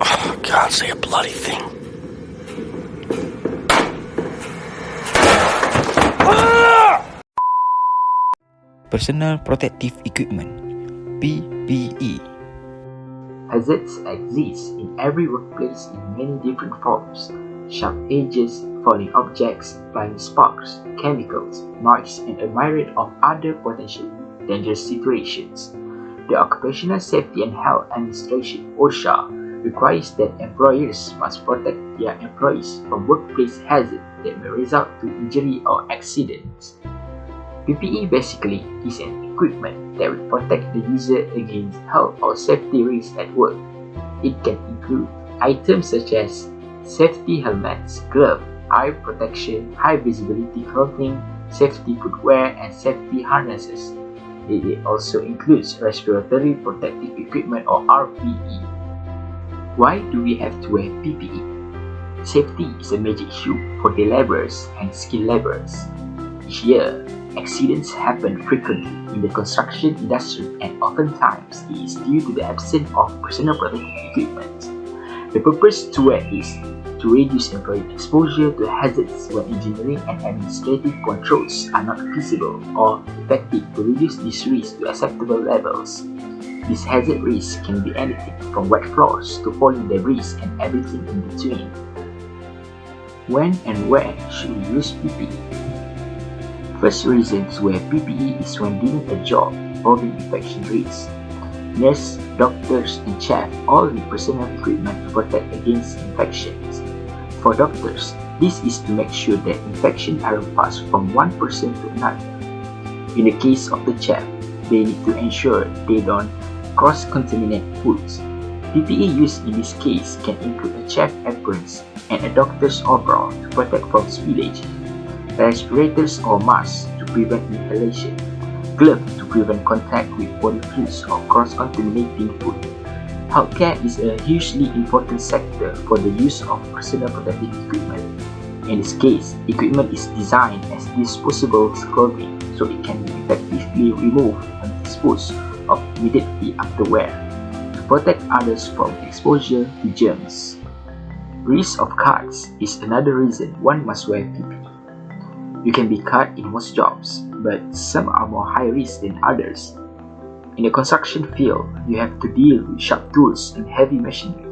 Oh, can't say a bloody thing. Personal Protective Equipment, PPE. Hazards exist in every workplace in many different forms: sharp edges, falling objects, flying sparks, chemicals, marks, and a myriad of other potentially dangerous situations. The Occupational Safety and Health Administration (OSHA) requires that employers must protect their employees from workplace hazards that may result to injury or accidents. PPE basically is an equipment that will protect the user against health or safety risks at work. It can include items such as safety helmets, gloves, eye protection, high visibility clothing, safety footwear, and safety harnesses. It also includes respiratory protective equipment or RPE. Why do we have to wear PPE? Safety is a major issue for day laborers and skilled laborers. Each year, accidents happen frequently in the construction industry, and oftentimes it is due to the absence of personal protective equipment. The purpose to wear is to reduce employee exposure to hazards when engineering and administrative controls are not feasible or effective to reduce this risk to acceptable levels. These hazard risks can be anything from wet floors to falling debris and everything in between. When and where should we use PPE? First reason to wear PPE is when doing a job involving infection risks. Nurses, doctors, and chefs all need personal equipment to protect against infections. For doctors, this is to make sure that infections aren't passed from one person to another. In the case of the chef, they need to ensure they don't cross-contaminate foods. PPE used in this case can include a chef apron and a doctor's overall to protect from spillage, respirators or masks to prevent inhalation, gloves to prevent contact with body fluids or cross-contaminating food. Healthcare is a hugely important sector for the use of personal protective equipment. In this case, equipment is designed as disposable clothing so it can be effectively removed and disposed of immediately after wear to protect others from exposure to germs. Risk of cuts is another reason one must wear PPE. You can be cut in most jobs, but some are more high risk than others. In the construction field, you have to deal with sharp tools and heavy machinery.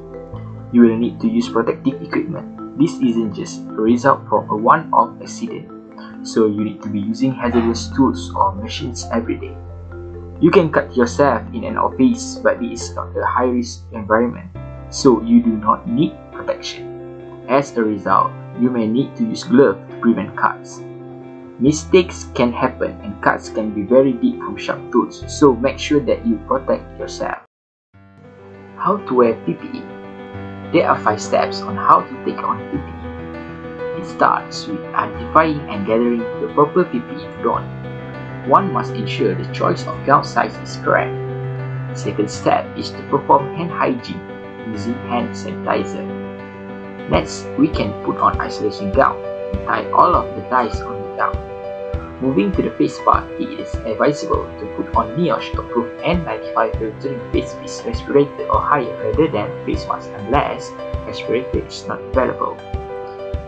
You will need to use protective equipment. This isn't just a result from a one-off accident, so you need to be using hazardous tools or machines every day. You can cut yourself in an office, but it is not a high-risk environment, so you do not need protection. As a result, you may need to use gloves to prevent cuts. Mistakes can happen and cuts can be very deep from sharp tools, so make sure that you protect yourself. How to wear PPE? There are 5 steps on how to take on PPE. It starts with identifying and gathering the proper PPE to don. One must ensure the choice of gown size is correct. The second step is to perform hand hygiene using hand sanitizer. Next, we can put on isolation gown and tie all of the ties on the gown. Moving to the face part, it is advisable to put on NIOSH-approved N95 filtering face with respirator or higher rather than face mask unless respirator is not available.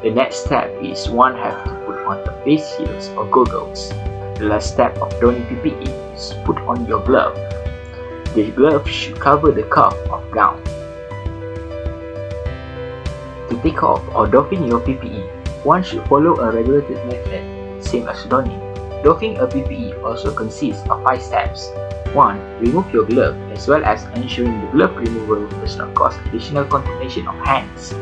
The next step is one have to put on the face shields or goggles. The last step of donning PPE is put on your glove. The glove should cover the cuff of gown. To take off or doffing your PPE, one should follow a regulated method, same as donning. Doffing a PPE also consists of 5 steps. 1. Remove your glove, as well as ensuring the glove removal does not cause additional contamination of hands.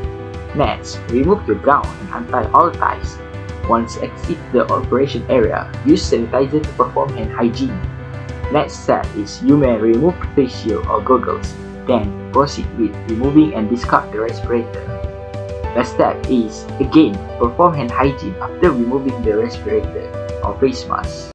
Next, remove your gown and untie all ties. Once exit the operation area, use sanitizer to perform hand hygiene. Next step is you may remove the face shield or goggles, then proceed with removing and discard the respirator. Last step is, again, perform hand hygiene after removing the respirator or face mask.